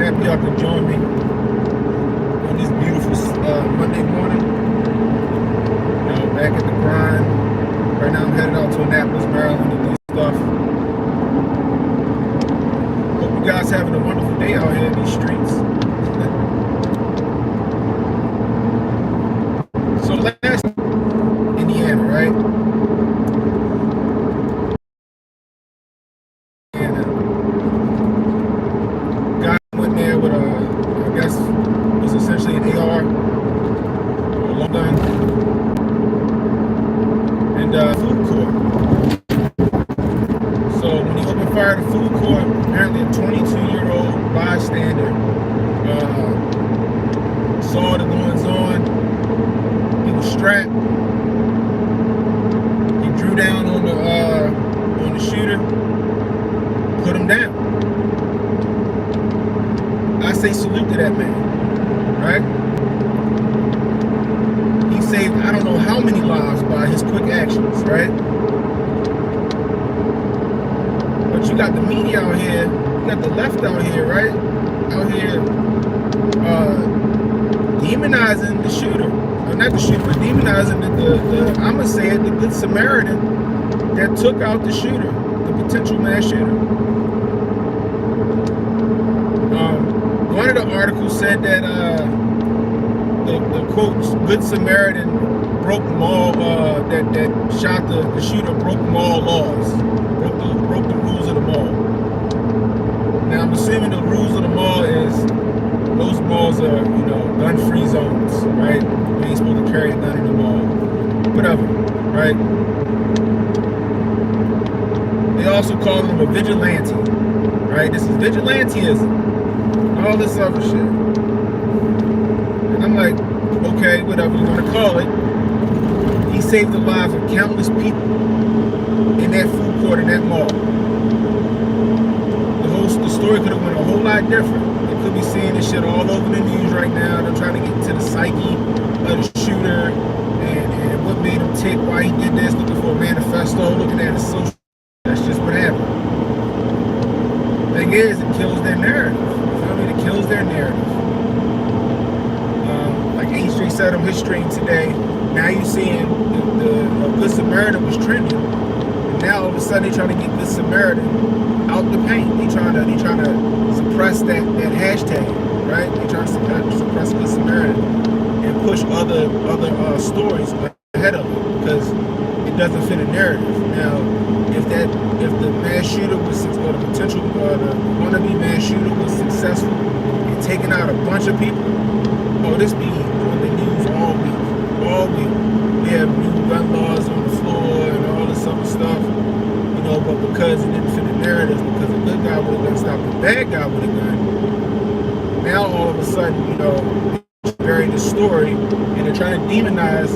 happy y'all can join me on this beautiful Monday morning. Back at the grind. Right now I'm headed out to Annapolis, Maryland to do stuff. Hope you guys having a wonderful day out here in these streets. So last Indiana, right? Guy went there with I guess it was essentially an AR or a long gun. And food court. So when he opened fire at the food court, apparently a 22-year-old bystander saw the goings on. He was strapped. He drew down on the shooter, put him down. I say salute to that man, right? He saved I don't know how many lives by his quick actions, right? But you got the media out here, you got the left out here, right? Out here demonizing the shooter. Or not the shooter, but demonizing the I'm gonna say it, the good Samaritan that took out the shooter, the potential mass shooter. One of the articles said that the quote good Samaritan broke mall that shot the shooter broke mall laws, broke the rules of the mall. Now I'm assuming the rules of the mall is those malls are gun-free zones, right? You ain't supposed to carry a gun in the mall, whatever, right? They also call him a vigilante, right? This is vigilantism, all this other shit. And I'm like, okay, whatever you want to call it. He saved the lives of countless people in that food court in that mall. The story could have went a whole lot different. They could be seeing this shit all over the news right now. They're trying to get to the psyche of the shooter and what made him tick, why he did this, looking for a manifesto, looking at his social. That's just what happened. Thing is, it kills their narrative. You feel me? It kills their narrative. Like HJ said on his stream today, now you're seeing the Good Samaritan was trending. And now all of a sudden they're trying to get Good Samaritan out the paint. They trying to suppress that hashtag, right? They trying to suppress Good Samaritan and push other stories ahead of it because it doesn't fit a narrative. Now, if the mass shooter was or the potential the wannabe mass shooter was successful in taking out a bunch of people, this be on the news all week. All week. We have new gun laws on the floor and all this other stuff. But because it didn't fit the narrative, because a good guy with a gun stopped a bad guy with a gun, now all of a sudden, they bury the story and they're trying to demonize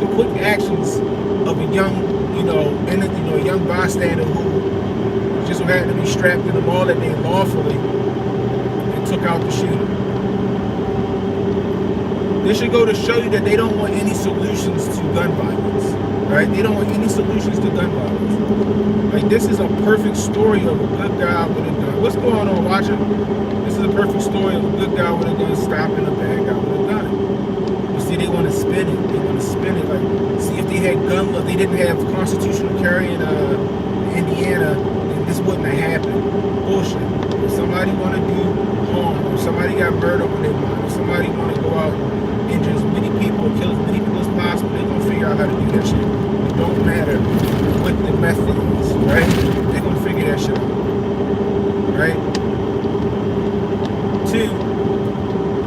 the quick actions of a young, a young bystander who just happened to be strapped in the mall that day lawfully and took out the shooter. This should go to show you that they don't want any solutions to gun violence, right? They don't want any solutions to gun violence. Like, this is a perfect story of a good guy with a gun. What's going on, watching? This is a perfect story of a good guy with a gun stopping a bad guy with a gun. You see, they want to spin it. They want to spin it. Like, see, if they had gun laws, they didn't have constitutional carry in Indiana, then this wouldn't have happened. Bullshit. If somebody want to do harm, if somebody got murdered on their mind, if somebody want to go out and injure as many people, kill as many people as possible, they're going to figure out how to do that shit. It don't matter what the method is, right? They're going to figure that shit out, right? 2,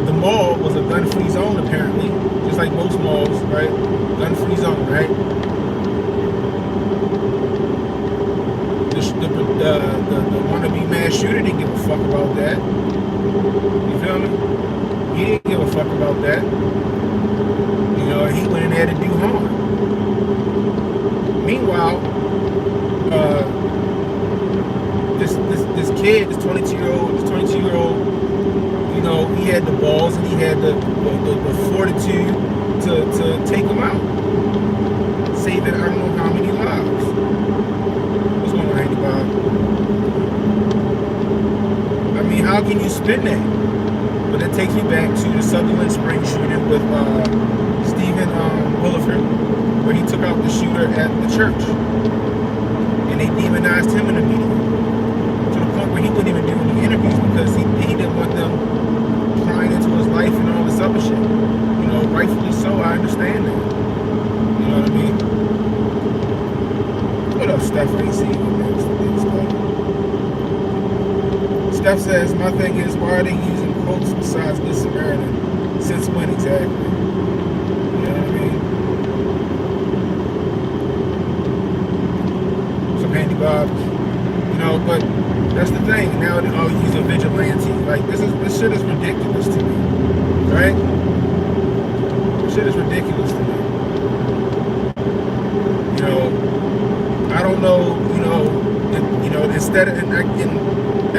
the mall was a gun-free zone, apparently, just like most malls, right? Gun-free zone, right? The wannabe mass shooter didn't give a fuck about that. You feel me? He didn't give a fuck about that. He went in there to do harm. Meanwhile, this kid, this 22-year-old, he had the balls and he had the fortitude to take him out, saving I don't know how many lives. What's going on, Andy Bob? I mean, how can you spin that? But it takes me back to the Sutherland Springs shooting with Stephen Williford, where he took out the shooter at the church. And they demonized him in the media. To the point where he wouldn't even do any interviews because he didn't want them prying into his life and all this other shit. You know, rightfully so, I understand that. You know what I mean? What up, Steph? I ain't seen you, man. Steph says, my thing is, why are they using quotes besides Good Samaritan? Since when exactly? You know what I mean? Some handy Bob. You know, but that's the thing. Now they're all using vigilante. Like, this shit is ridiculous to me. Right? This shit is ridiculous to me. You know, I don't know, instead of, I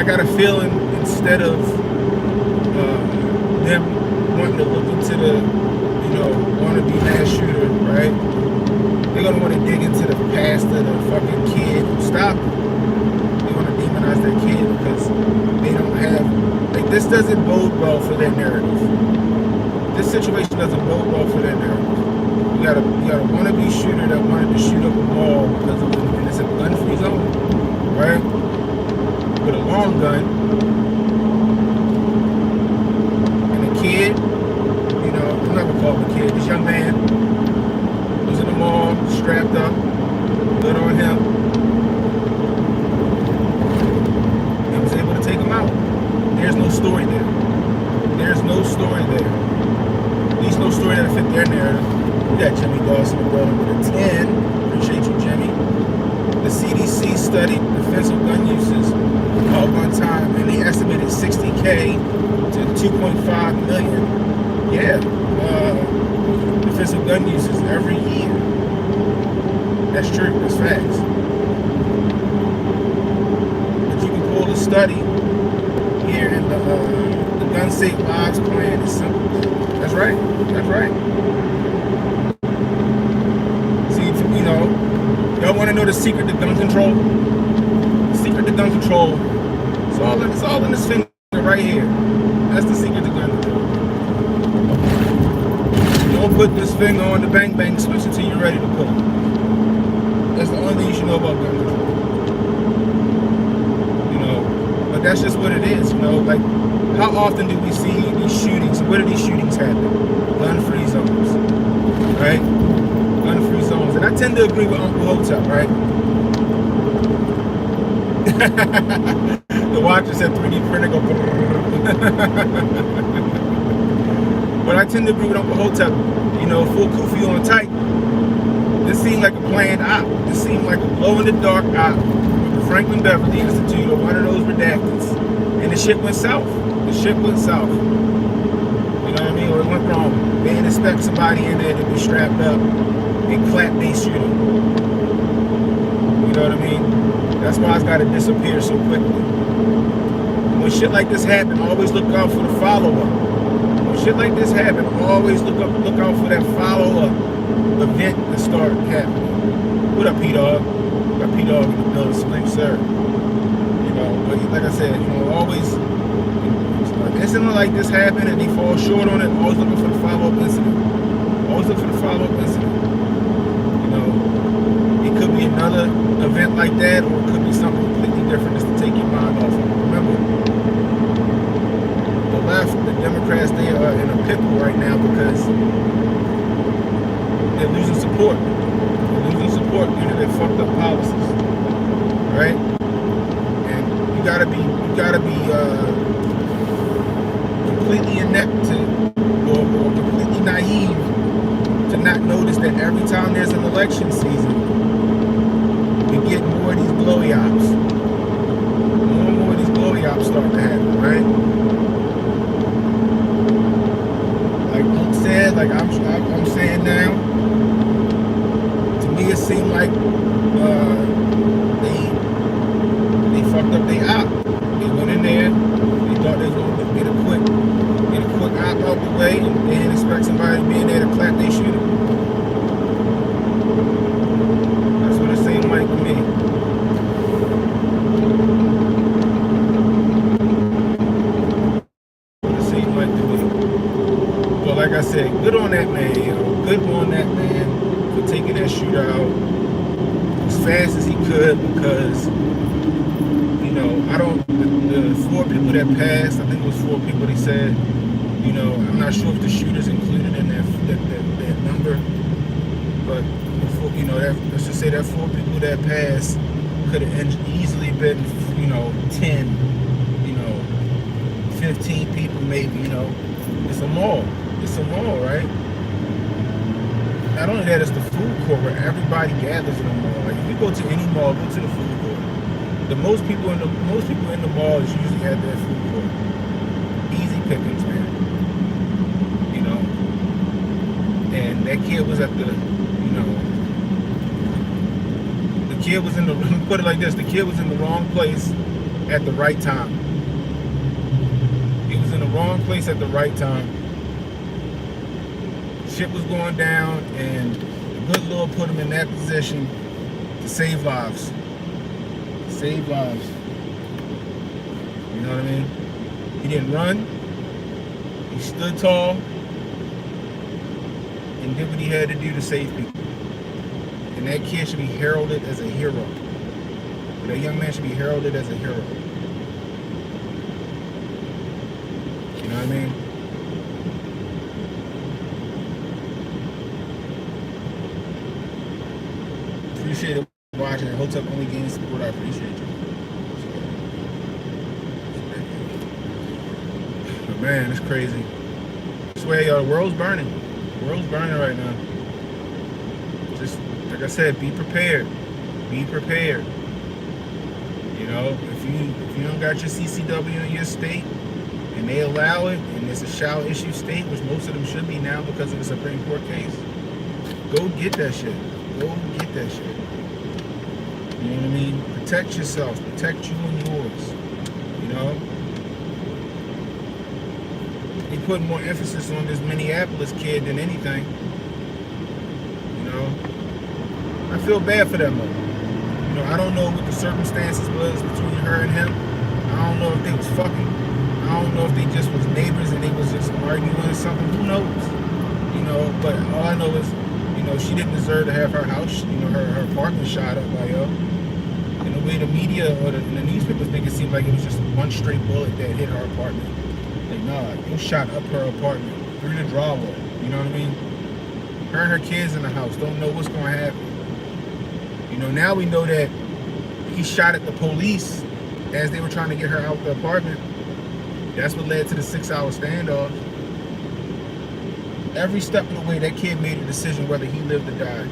got a feeling instead of them wanting to look into the, wannabe mass shooter, right? They're going to want to dig into the past of the fucking kid who stopped them. They want to demonize that kid because they don't have, like, this doesn't bode well for their narrative. This situation doesn't bode well for their narrative. You got a wannabe shooter that wanted to shoot up a mall because it's a gun-free zone, right? With a long gun, and a kid, I'm not gonna call him a kid, this young man was in the mall, strapped up, good on him, and was able to take him out. There's no story there. There's no story there. At least no story that fit their narrative. We got Jimmy Dawson involved with a 10. Appreciate you, Jimmy. The CDC studied defensive gun uses one time, and they estimated 60K to 2.5 million. Yeah, defensive gun uses every year. That's true. That's facts. But you can pull the study here in the Gun Safe Lives plan. Is simple. That's right. That's right. See, y'all want to know the secret to gun control? The secret to gun control. It's all in this finger right here. That's the secret to gun control. Don't put this finger on the bang bang switch until you're ready to pull it. That's the only thing you should know about gun control. But that's just what it is. Like, how often do we see these shootings? Where do these shootings happen? Gun-free zones, right? Gun-free zones, and I tend to agree with Uncle Hotep, right? The watcher said 3D printer go. But I tend to agree with Uncle Hotep. Full kufi on tight. This seemed like a planned op. This seemed like a glow-in-the-dark op with the Franklin Beverly Institute or one of those redacteds. And the shit went south. The shit went south. You know what I mean? Or it went wrong. They didn't expect somebody in there to be strapped up and clap they shooter. You know what I mean? That's why it's got to disappear so quickly. When shit like this happen, always look out for the follow-up. When shit like this happen, always look out for that follow-up event to start happening. What up, P-Dog? Got P-Dog in the building, sleep, sir. But like I said, always, an incident like this happen and they fall short on it, always looking for the follow-up incident. Always look for the follow-up incident. It could be another event like that, or it could be something completely different just to take your mind off of it. Remember, the left, the Democrats, they are in a pickle right now because they're losing support. They're losing support due to their fucked up policies. Right? And you gotta be completely inept or completely naive to not notice that every time there's an election season, we get more of these blowy ops. More and more of these blowy ops start to happen, right? Like Unc said, like I'm saying now, to me it seemed like they fucked up their op. They went in there, they thought they was gonna get a quick op out the way, and they didn't expect somebody to be in there to clap their shooter. That's what it seemed like to me. I said, good on that man, good on that man for taking that shootout as fast as he could, because I don't, the 4 people that passed, I think it was 4 people they said, I'm not sure if the shooter's included in that number, but let's just say that 4 people that passed could have easily been 10, 15 people maybe. It's a mall, right? Not only that, it's the food court where everybody gathers in the mall. Like if you go to any mall, go to the food court. The most people in the mall is usually at that food court. Easy pickings, man. And that kid was at the kid was in the, let me put it like this, the kid was in the wrong place at the right time. He was in the wrong place at the right time. Shit was going down, and the good Lord put him in that position to save lives. Save lives. You know what I mean? He didn't run. He stood tall and did what he had to do to save people. And that kid should be heralded as a hero. That young man should be heralded as a hero. You know what I mean? Appreciate it watching. Hotep only gains support. I appreciate you. But man, it's crazy. I swear, y'all, the world's burning. The world's burning right now. Just like I said, be prepared. Be prepared. If you don't got your CCW in your state and they allow it, and it's a shall issue state, which most of them should be now because of the Supreme Court case, go get that shit. Go get that shit. You know what I mean? Protect yourself. Protect you and yours. He put more emphasis on this Minneapolis kid than anything. I feel bad for that mother. I don't know what the circumstances was between her and him. I don't know if they was fucking. I don't know if they just was neighbors and they was just arguing or something. Who knows? But all I know is, she didn't deserve to have her house, her apartment shot up by in the way the media or the newspapers make it seem like it was just one straight bullet that hit her apartment. Like, nah, it shot up her apartment through the drywall. You know what I mean? Her and her kids in the house don't know what's going to happen. Now we know that he shot at the police as they were trying to get her out the apartment. That's what led to the 6-hour standoff. Every step of the way, that kid made a decision whether he lived or died.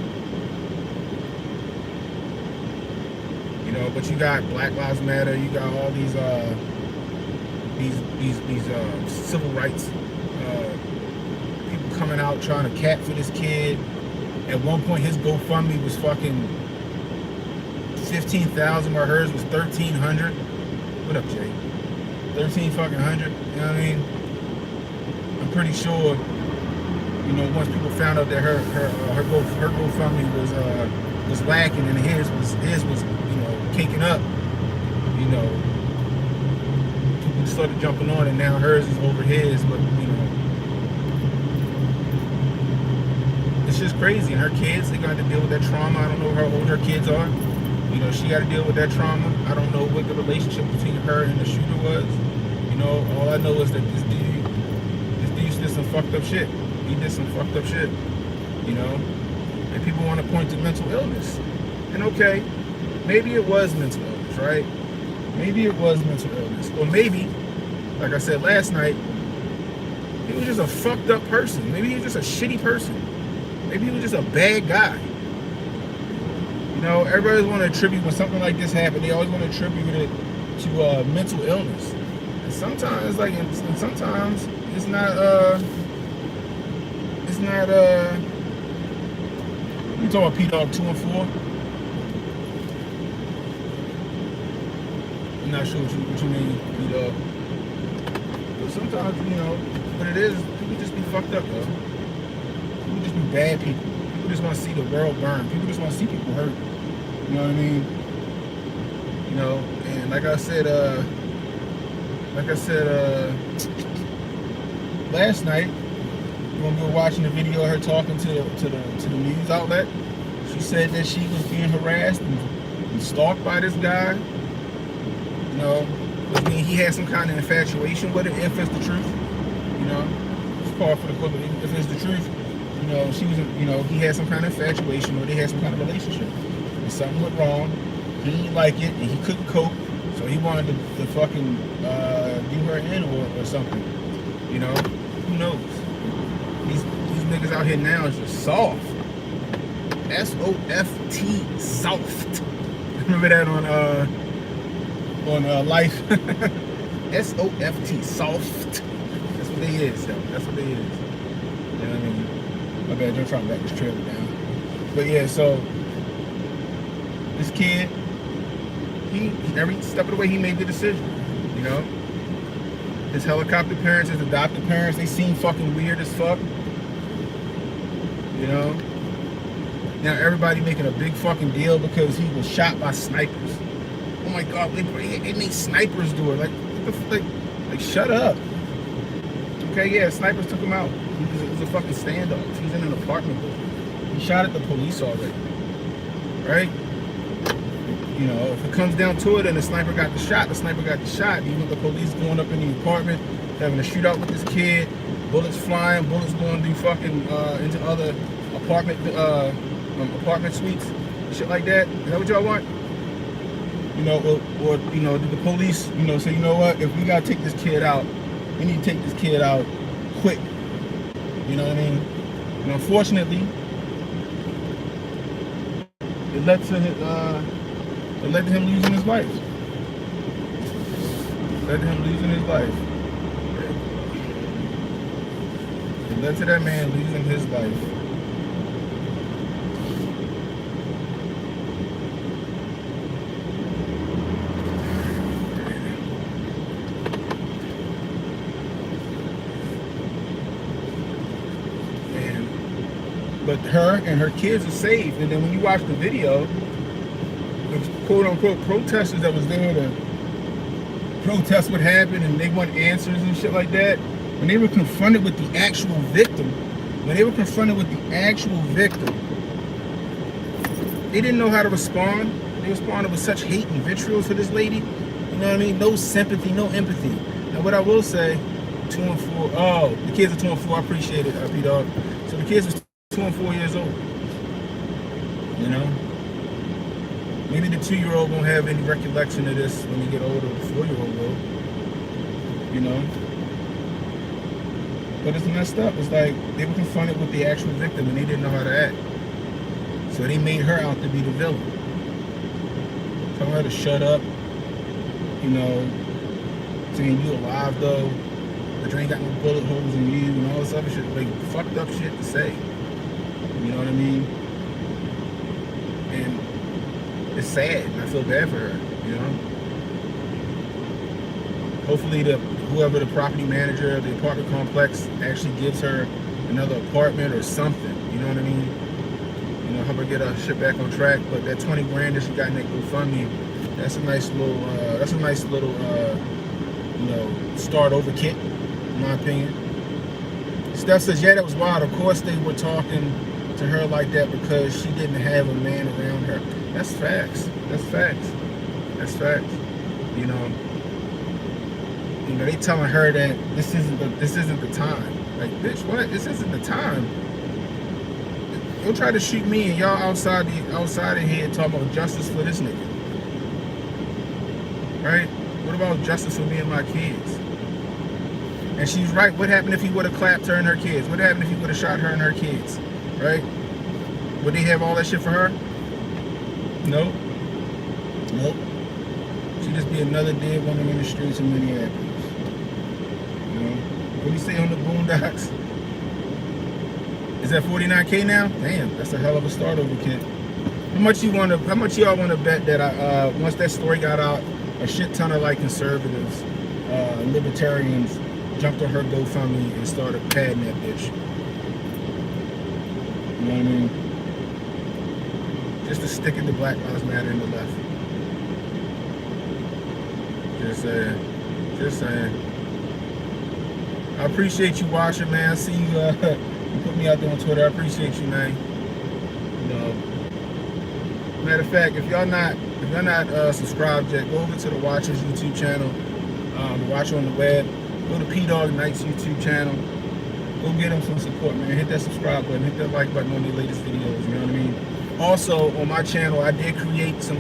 But you got Black Lives Matter. You got all these civil rights people coming out trying to cat for this kid. At one point, his GoFundMe was fucking 15,000, where hers was 1,300. What up, Jay? 1,300. You know what I mean? I'm pretty sure. Once people found out that her GoFundMe was lacking and his was caking up, people started jumping on, and now hers is over his. But it's just crazy. And her kids, they got to deal with that trauma. I don't know how old her kids are. She got to deal with that trauma. I don't know what the relationship between her and the shooter was. All I know is that this dude did some fucked up shit. He did some fucked up shit. And people want to point to mental illness. And okay, maybe it was mental illness, right? Maybe it was mental illness. Or maybe, like I said last night, he was just a fucked up person. Maybe he was just a shitty person. Maybe he was just a bad guy. Everybody always want to attribute, when something like this happened, they always want to attribute it to mental illness. And sometimes, sometimes it's not, you talking about P-Dog 2 and 4? I'm not sure what you mean, P-Dog. But sometimes, what it is, people just be fucked up, though. People just be bad people. People just want to see the world burn. People just want to see people hurt. You know what I mean? And like I said last night, when we were watching the video of her talking to the news outlet, she said that she was being harassed and stalked by this guy. You know, I mean, he had some kind of infatuation with her, if it's the truth. You know, it's part for the book. If it's the truth, you know, she was, you know, he had some kind of infatuation, or they had some kind of relationship, and something went wrong. He didn't like it, and he couldn't cope, so he wanted to fucking do her in or something. You know, who knows? These niggas out here now is just soft. S-O-F-T, soft. Remember that on Life? S-O-F-T, soft. That's what they is, yo. That's what they is. You know what I mean? My bad, don't try to back this trailer down. But yeah, so this kid, he every step of the way he made the decision. You know? His helicopter parents, his adopted parents, they seem fucking weird as fuck. You know? Now everybody making a big fucking deal because he was shot by snipers. Oh my god, they made snipers do it. Like shut up. Okay, yeah, snipers took him out. It was a fucking standoff. He's in an apartment building. He shot at the police already. Right? You know, if it comes down to it and the sniper got the shot, the sniper got the shot. Even the police going up in the apartment, having a shootout with this kid, bullets flying, bullets going through fucking into other apartment suites, shit like that. Is that what y'all want? You know, or you know, did the police, you know, say, you know what, if we gotta take this kid out, we need to take this kid out quick. You know what I mean? And unfortunately, it led to him losing his life. It led to him losing his life. It led to that man losing his life. But her and her kids are saved. And then when you watch the video, the quote-unquote protesters that was there to protest what happened and they want answers and shit like that, when they were confronted with the actual victim, they didn't know how to respond. They responded with such hate and vitriol for this lady. You know what I mean? No sympathy, no empathy. Now what I will say, 2 and 4, oh, the kids are 2 and 4, I appreciate it, P-Dog. So the kids are 2 and 4 years old. You know? Maybe the 2-year-old won't have any recollection of this when they get older, the 4-year-old will. You know? But it's messed up. It's like they were confronted with the actual victim and they didn't know how to act. So they made her out to be the villain. Telling her to shut up. You know, saying you alive though, but you ain't got no bullet holes in you and all this other shit. Like fucked up shit to say. You know what I mean? And it's sad, and I feel bad for her, you know? Hopefully whoever the property manager of the apartment complex actually gives her another apartment or something, you know what I mean? You know, help her get her shit back on track. But that 20 grand that she got in that GoFundMe, that's a nice little, you know, start over kit, in my opinion. Steph says, yeah, that was wild. Of course they were talking to her like that because she didn't have a man around her. That's facts. That's facts. That's facts. You know, they telling her that this isn't the time. Like, bitch, what? This isn't the time. You'll try to shoot me and y'all outside of here talking about justice for this nigga. Right? What about justice for me and my kids? And she's right. What happened if he would have clapped her and her kids? What happened if he would have shot her and her kids? Right? Would they have all that shit for her? Nope. Nope. She'd just be another dead woman in the streets of Minneapolis. You know? What do you say on the Boondocks? Is that 49K now? Damn, that's a hell of a start over, kid. How much y'all wanna bet that once that story got out, a shit ton of like conservatives, libertarians jumped on her GoFundMe and started padding that bitch. You know what I mean? Just to stick it to Black Lives Matter in the left. Just saying. Just saying. I appreciate you watching, man. I see you, you put me out there on Twitter. I appreciate you, man. You know, matter of fact, if y'all not subscribed yet, go over to the Watchers YouTube channel. Watch on the web. Go to P Dog Knight's YouTube channel. Go get him some support, man. Hit that subscribe button. Hit that like button on the latest videos. You know what I mean? Also, on my channel, I did create some.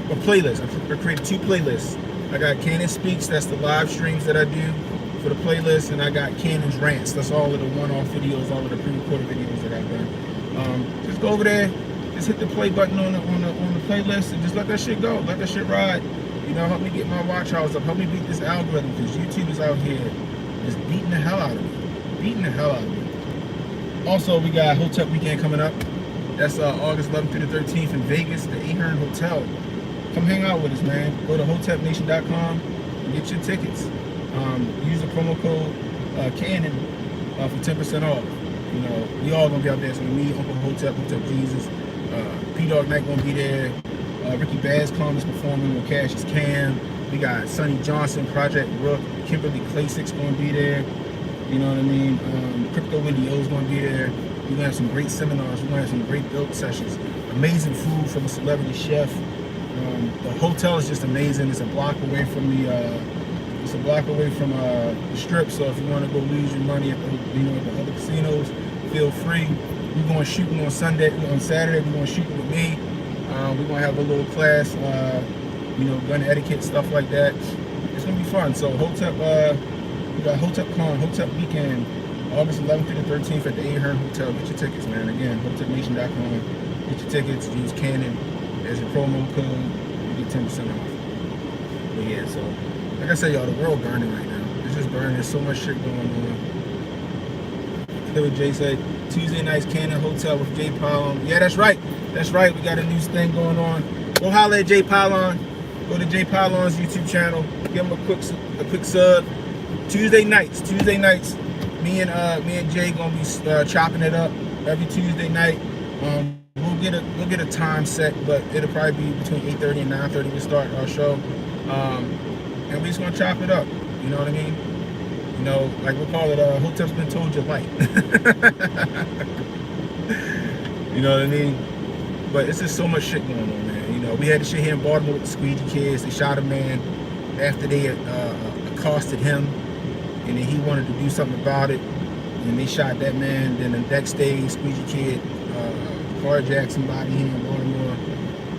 A playlist. I created 2 playlists. I got Cannon Speaks. That's the live streams that I do for the playlist, and I got Cannon's Rants. That's all of the one-off videos, all of the pre-recorded videos that I've done. Just go over there. Just hit the play button on the playlist and just let that shit go. Let that shit ride. You know, help me get my watch hours up. Help me beat this algorithm, because YouTube is out here just beating the hell out of me. Beating the hell out of me. Also, we got Hotep weekend coming up. That's August 11th through the 13th in Vegas, the Ahern Hotel. Come hang out with us, man. Go to hotepnation.com and get your tickets. Use the promo code Cannon for 10% off. You know, we all gonna be out there. So me, Uncle Hotep, Hotep Jesus, P Dog Knight gonna be there. Ricky Bascom is performing with Cassius Cam. We got Sonny Johnson, Project Rook, Kimberly Clasix gonna be there. You know what I mean? Crypto Windy O's gonna be there. We're gonna have some great seminars. We're gonna have some great build sessions. Amazing food from a celebrity chef. The hotel is just amazing. It's a block away from the strip. So if you want to go lose your money at the other casinos, feel free. We're going shooting on Saturday. We're going shooting with me. We're gonna have a little class, gun etiquette, stuff like that. It's gonna be fun. So Hotep, we got Hotep weekend, August 11th through the 13th at the Ahern Hotel. Get your tickets, man. Again, hotepnation.com. Get your tickets. Use Cannon as your promo code. You get 10% off. But yeah, so like I said, y'all, the world burning right now. It's just burning. There's so much shit going on. Look what Jay said. Tuesday nights, Cannon Hotel with Jay Pylon. Yeah, that's right. That's right. We got a new thing going on. Go holler at Jay Pylon. Go to Jay Pylon's YouTube channel. Give him a quick sub. Tuesday nights. Me and Jay gonna be chopping it up every Tuesday night. We'll get a time set, but it'll probably be between 8:30 and 9:30. We start our show, and we're just gonna chop it up. You know what I mean? You know, like we'll call it. Hotep's been told you're light. You know what I mean? But it's just so much shit going on, man. You know, we had the shit here in Baltimore with the squeegee kids. They shot a man after they accosted him, and then he wanted to do something about it, and they shot that man. Then the next day, squeegee kid carjacked somebody here in Baltimore.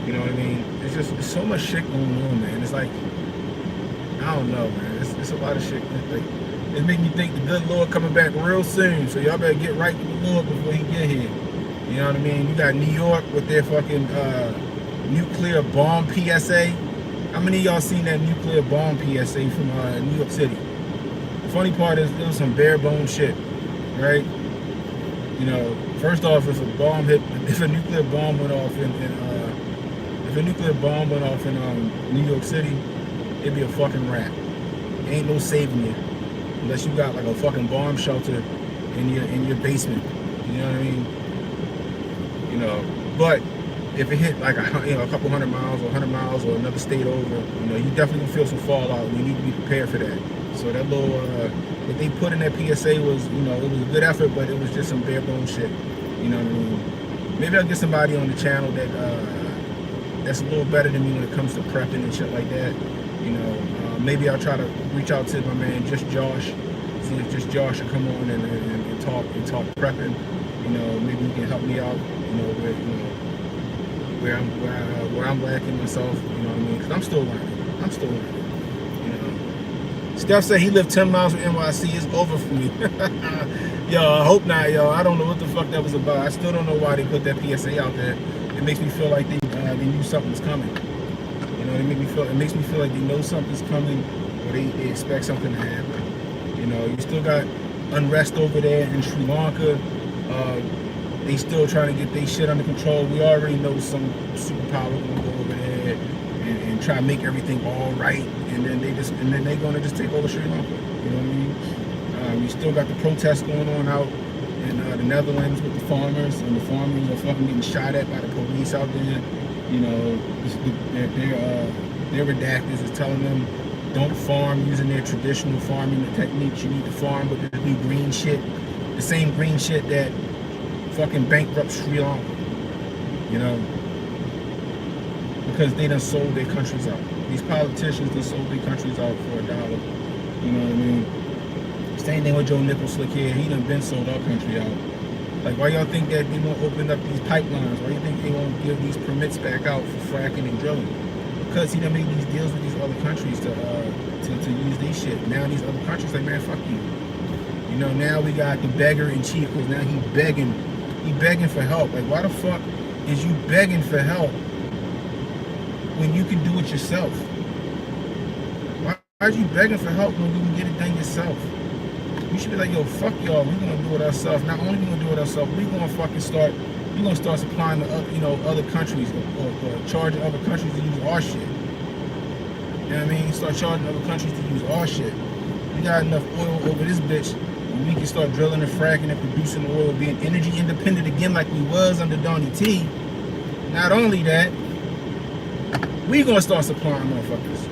You know what I mean? It's so much shit going on, man. It's like, I don't know, man. It's a lot of shit. Like, it make me think the good Lord coming back real soon. So y'all better get right with the Lord before he get here. You know what I mean? You got New York with their fucking nuclear bomb PSA. How many of y'all seen that nuclear bomb PSA from New York City? The funny part is it was some bare bone shit, right? You know, first off, if a nuclear bomb went off in New York City, it'd be a fucking wrap. Ain't no saving you unless you got like a fucking bomb shelter in your basement. You know what I mean? You know, but if it hit like a couple 100 miles or 100 miles or another state over, you know, you definitely gonna feel some fallout. You need to be prepared for that. So that little what they put in that PSA was, you know, it was a good effort, but it was just some bare bone shit. You know what I mean? Maybe I'll get somebody on the channel that's a little better than me when it comes to prepping and shit like that. You know, maybe I'll try to reach out to my man Just Josh, see if Just Josh will come on and talk prepping. You know, maybe he can help me out. You know, where I'm lacking myself. You know what I mean? Because I'm still learning. You know, Steph said he lived 10 miles from NYC. It's over for me. Yo, I hope not, yo. I don't know what the fuck that was about. I still don't know why they put that PSA out there. It makes me feel like they knew something's coming. You know, it makes me feel like they know something's coming, or they expect something to happen. You know, you still got unrest over there in Sri Lanka. They still trying to get their shit under control. We already know some superpower gonna go over there and try to make everything all right, and then they're gonna just take over Sri Lanka. You know what I mean? You still got the protests going on out in the Netherlands with the farmers, and the farmers are fucking getting shot at by the police out there. You know, their redactors is telling them don't farm using their traditional farming techniques. You need to farm with the new green shit, the same green shit that fucking bankrupt Sri Lanka, you know, because they done sold their countries out. These politicians done sold their countries out for $1. You know what I mean? Same thing with Joe Nichols slick here. He done been sold our country out. Like, why y'all think that they won't open up these pipelines? Why you think they won't give these permits back out for fracking and drilling? Because he done made these deals with these other countries to use these shit. Now these other countries like, man, fuck you. You know, now we got the beggar in chief, because now he begging for help. Like, why the fuck is you begging for help when you can do it yourself? Why are you begging for help when you can get it done yourself? You should be like, yo, fuck y'all, we're gonna do it ourselves. Not only we gonna do it ourselves, we're gonna fucking start supplying to other countries, or charging other countries to use our shit. You know what I mean? Start charging other countries to use our shit. We got enough oil over this bitch, and we can start drilling and fracking and producing oil, being energy independent again like we was under Donnie T. Not only that, we gonna start supplying motherfuckers.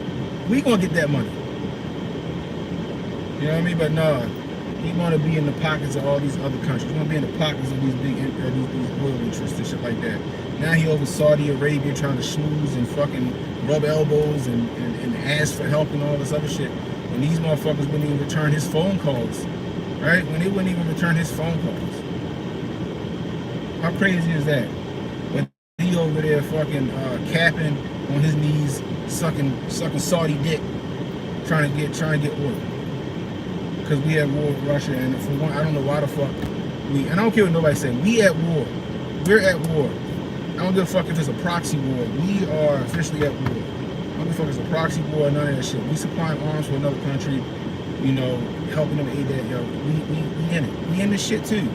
We gonna get that money. You know what I mean? But nah, he wanna be in the pockets of all these other countries. He wanna be in the pockets of these big these oil interests and shit like that. Now he over Saudi Arabia trying to schmooze and fucking rub elbows and ask for help and all this other shit. When these motherfuckers wouldn't even return his phone calls. Right? When they wouldn't even return his phone calls. How crazy is that? When he over there fucking capping on his knees, sucking Saudi dick, trying to get oil. Because we at war with Russia, and for one, I don't know why the fuck and I don't care what nobody said. We at war. We're at war. I don't give a fuck if it's a proxy war. We are officially at war. I don't give a fuck if it's a proxy war or none of that shit. We supplying arms for another country, you know, helping them aid that, yo. We in it. We in this shit too.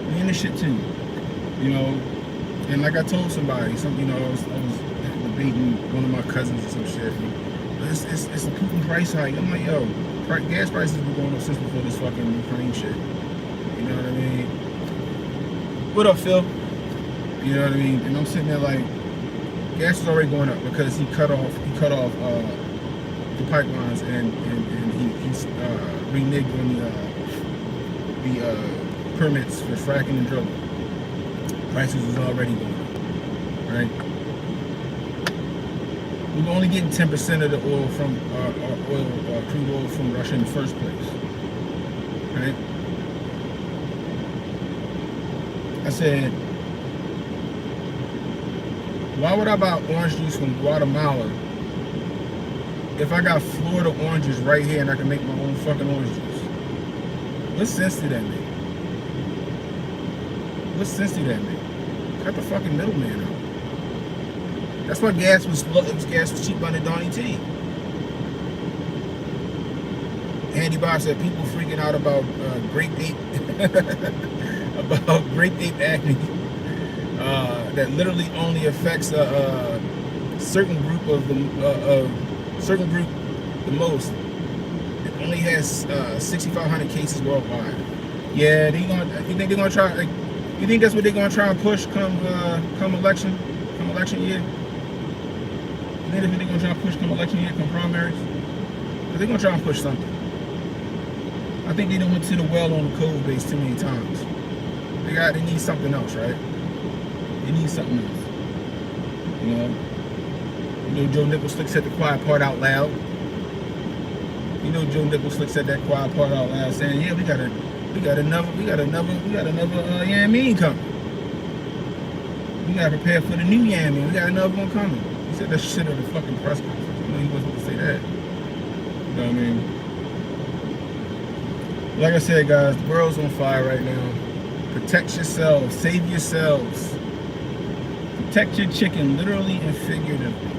We in this shit too. You know, and like I told somebody, I was debating one of my cousins or some shit. It's a Putin price hike. I'm like, yo, gas prices been going up since before this fucking Ukraine shit. You know what I mean? What up, Phil? You know what I mean? And I'm sitting there like, gas is already going up because he cut off the pipelines and he's reneged on the permits for fracking and drilling. Prices is already going up, right? We were only getting 10% of the oil from crude oil from Russia in the first place, right? I said, why would I buy orange juice from Guatemala if I got Florida oranges right here and I can make my own fucking orange juice? What sense did that make? What sense did that make? Cut the fucking middleman out. That's why gas was cheap under Donnie T. Andy Bob said people freaking out about grape ape about grape ape acne that literally only affects a certain group the most. It only has 6,500 cases worldwide. Yeah, you think they're gonna try? Like, you think that's what they're gonna try and push come election year? You think that's what they're gonna try and push come election year, come primaries? Because they're gonna try and push something. I think they done went to the well on the code base too many times. They need something else, right? They need something else. You know, Joe Nichols Slick said the quiet part out loud. You know, Joe Nichols Slick said that quiet part out loud, saying, "Yeah, we got another Yamin coming. We gotta prepare for the new Yamin. We got another one coming." He said that shit at the fucking press conference. You know, he wasn't supposed to say that. You know what I mean? Like I said, guys, the world's on fire right now. Protect yourselves. Save yourselves. Protect your chicken, literally and figuratively.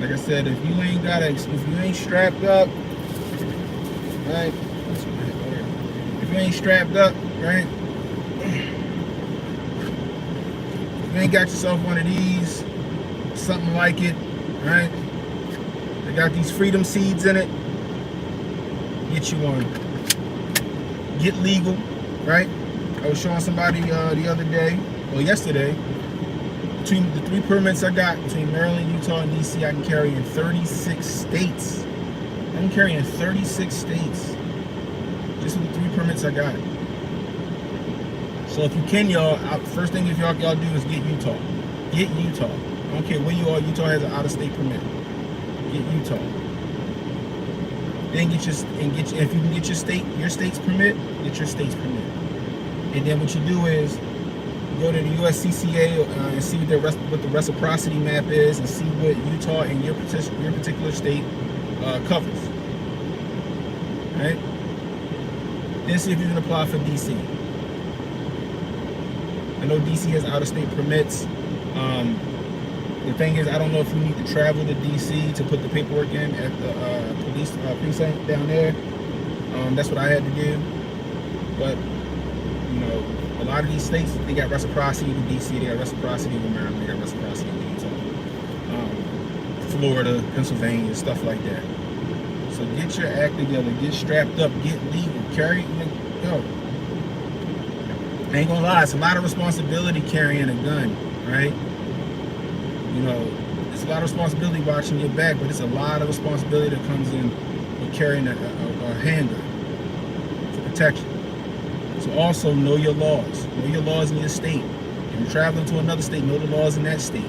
Like I said, if you ain't strapped up, right? If you ain't strapped up, right? If you ain't got yourself one of these, something like it, right? They got these freedom seeds in it. Get you one. Get legal, right? I was showing somebody the other day, or yesterday, between the 3 permits I got, between Maryland, Utah, and DC, I can carry in 36 states. I can carry in 36 states. Just with the 3 permits I got. So if you can, y'all, first thing if y'all do is get Utah. Get Utah. I don't care where you are. Utah has an out-of-state permit. Get Utah. Then if you can get your state's permit, get your state's permit. And then what you do is go to the USCCA and see what the reciprocity map is, and see what Utah and your particular state covers. Right? Then see if you can apply for DC. I know DC has out-of-state permits. The thing is, I don't know if you need to travel to DC to put the paperwork in at the police precinct down there. That's what I had to do. But, you know, a lot of these states, they got reciprocity with DC, they got reciprocity with Maryland, they got reciprocity with Utah. Florida, Pennsylvania, stuff like that. So get your act together, get strapped up, get legal, carry, yo. I ain't gonna lie, it's a lot of responsibility carrying a gun, right? You know, it's a lot of responsibility watching your back, but it's a lot of responsibility that comes in with carrying a handgun for protection. So also know your laws. Know your laws in your state. If you're traveling to another state, know the laws in that state.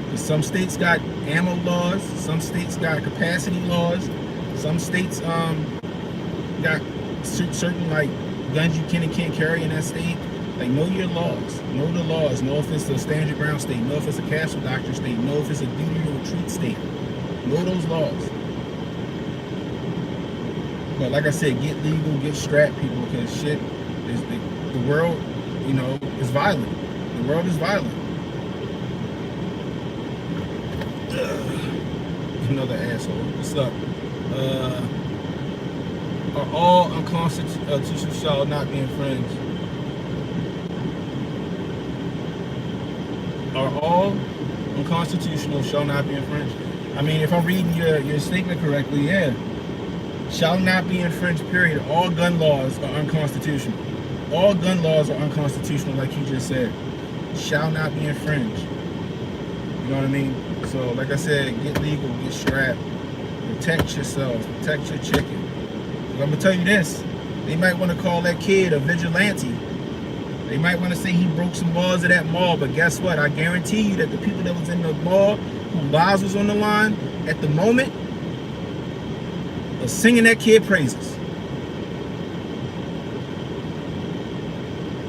Because some states got ammo laws, some states got capacity laws, some states got certain like guns you can and can't carry in that state. Like, know your laws. Know the laws. Know if it's a stand your ground state. Know if it's a castle doctrine state. Know if it's a duty to retreat state. Know those laws. But like I said, get legal, get strapped, people, because shit is the world, you know, is violent. The world is violent. Another asshole. What's up? Are all unconstitutional shall not be infringed? Are all unconstitutional shall not be infringed? I mean, if I'm reading your statement correctly, yeah. Shall not be infringed, period. All gun laws are unconstitutional. All gun laws are unconstitutional, like you just said. Shall not be infringed. You know what I mean? So, like I said, get legal, get strapped. Protect yourself. Protect your chicken. I'm going to tell you this. They might want to call that kid a vigilante. They might want to say he broke some laws of that mall, but guess what? I guarantee you that the people that was in the mall, whose lives was on the line, at the moment, are singing that kid praises.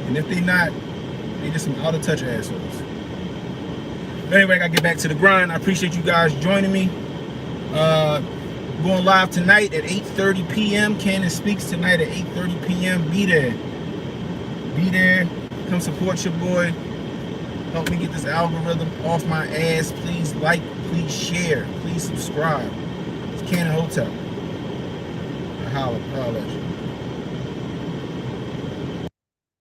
And if they not, they just some out of touch assholes. But anyway, I gotta get back to the grind. I appreciate you guys joining me. Going live tonight at 8:30 p.m. Cannon Speaks tonight at 8:30 p.m. Be there. Be there. Come support your boy. Help me get this algorithm off my ass. Please like, please share, please subscribe. It's Cannon Hotep. I holler at you.